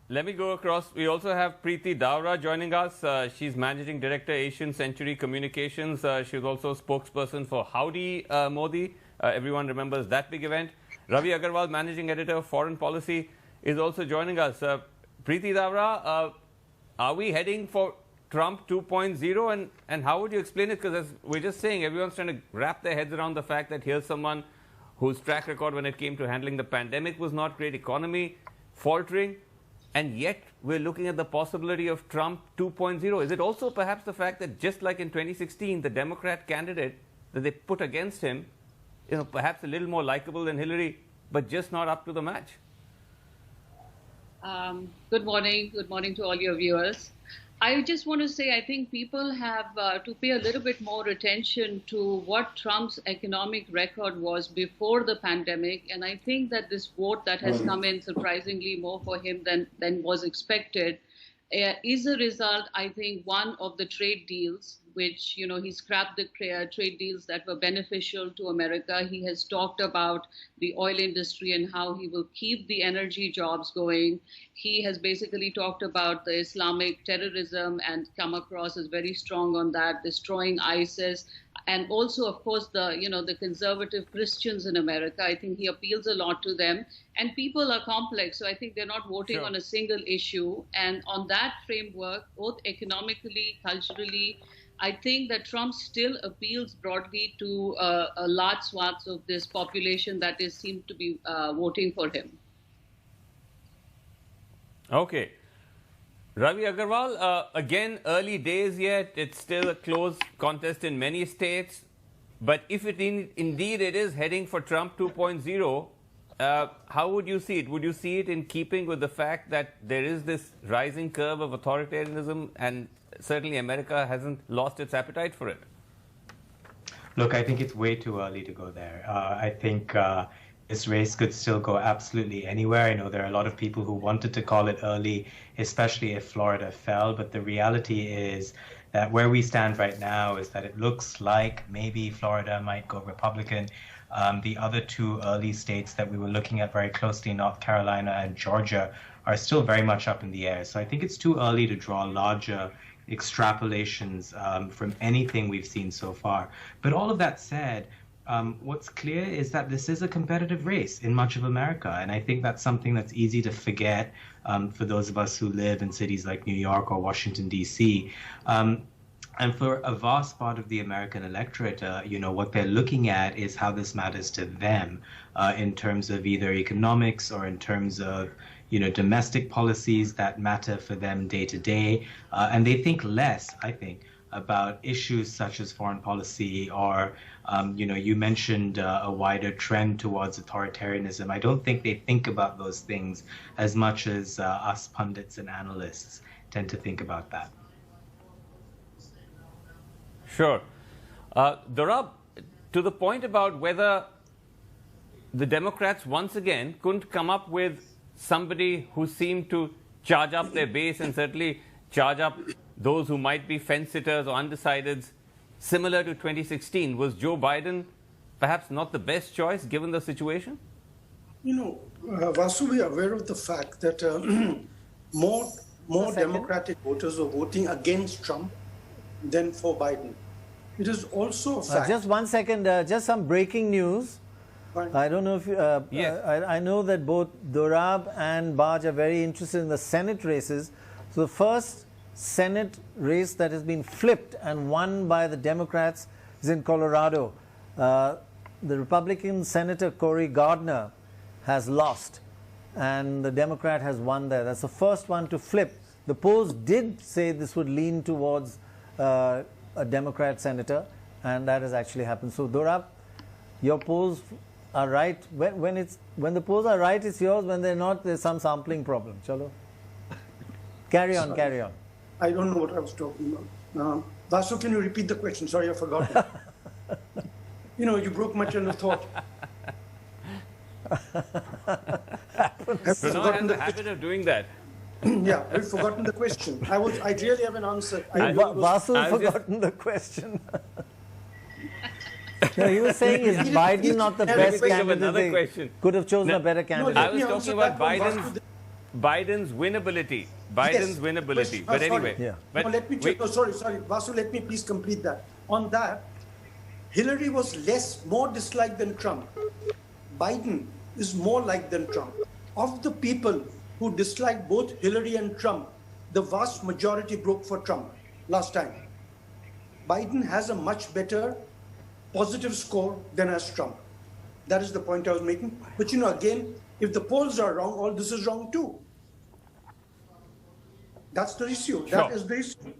let me go across. We also have Preeti Dawra joining us. She's Managing Director, Asian Century Communications. She's also spokesperson for Howdy, Modi. Everyone remembers that big event. Ravi Aggarwal, Managing Editor of Foreign Policy, is also joining us. Preeti Dawra, are we heading for Trump 2.0, and how would you explain it? Because as we're just saying, everyone's trying to wrap their heads around the fact that here's someone whose track record when it came to handling the pandemic was not great, economy faltering, and yet we're looking at the possibility of Trump 2.0. Is it also perhaps the fact that just like in 2016, the Democrat candidate that they put against him, perhaps a little more likable than Hillary, but just not up to the match? Good morning. Good morning to all your viewers. I just want to say I think people have to pay a little bit more attention to what Trump's economic record was before the pandemic. And I think that this vote that has come in surprisingly more for him than was expected is a result, I think, one of the trade deals, which, he scrapped the trade deals that were beneficial to America. He has talked about the oil industry and how he will keep the energy jobs going. He has basically talked about the Islamic terrorism and come across as very strong on that, destroying ISIS. And also, of course, the conservative Christians in America. I think he appeals a lot to them. And people are complex, so I think they're not voting on a single issue. And on that framework, both economically, culturally, I think that Trump still appeals broadly to a large swaths of this population that seem to be voting for him. Okay. Ravi Aggarwal, again, early days yet. It's still a close contest in many states. But if indeed it is heading for Trump 2.0, how would you see it? Would you see it in keeping with the fact that there is this rising curve of authoritarianism, and certainly America hasn't lost its appetite for it? Look, I think it's way too early to go there. I think this race could still go absolutely anywhere. I know there are a lot of people who wanted to call it early, especially if Florida fell. But the reality is that where we stand right now is that it looks like maybe Florida might go Republican. The other two early states that we were looking at very closely, North Carolina and Georgia, are still very much up in the air. So I think it's too early to draw larger extrapolations from anything we've seen so far. But all of that said, what's clear is that this is a competitive race in much of America. And I think that's something that's easy to forget for those of us who live in cities like New York or Washington, D.C. And for a vast part of the American electorate, what they're looking at is how this matters to them in terms of either economics or in terms of domestic policies that matter for them day to day. And they think less, I think, about issues such as foreign policy or, you mentioned a wider trend towards authoritarianism. I don't think they think about those things as much as us pundits and analysts tend to think about that. Sure. Dawra, to the point about whether the Democrats once again couldn't come up with somebody who seemed to charge up their base and certainly charge up those who might be fence-sitters or undecideds, similar to 2016. Was Joe Biden perhaps not the best choice given the situation? Vasu, we are aware of the fact that more Democratic voters were voting against Trump than for Biden. It is also a fact. Just 1 second, just some breaking news. I don't know if you, I know that both Dorab and Baj are very interested in the Senate races. So the first Senate race that has been flipped and won by the Democrats is in Colorado. The Republican Senator Cory Gardner has lost and the Democrat has won there. That's the first one to flip. The polls did say this would lean towards a Democrat senator, and that has actually happened. So Dorab, your polls are right. When the polls are right, it's yours. When they're not, there's some sampling problem. Chalo. Carry on. I don't know what I was talking about. Vasu, can you repeat the question? Sorry, I forgot. You broke my train of thought. Prannoy has the habit of doing that. Yeah, I've forgotten the question. I really haven't answered. Vasu has forgotten the question. No, he was saying, is Biden not the best candidate? Question. Could have chosen a better candidate. I was talking about Biden's winnability. Biden's winnability. But anyway. Yeah. But no, let me check. Oh, sorry. Vasu, let me please complete that. On that, Hillary was more disliked than Trump. Biden is more liked than Trump. Of the people who disliked both Hillary and Trump, the vast majority broke for Trump last time. Biden has a much better positive score than has Trump. That is the point I was making. But again, if the polls are wrong, all this is wrong too. That's the issue. Sure. That is the issue.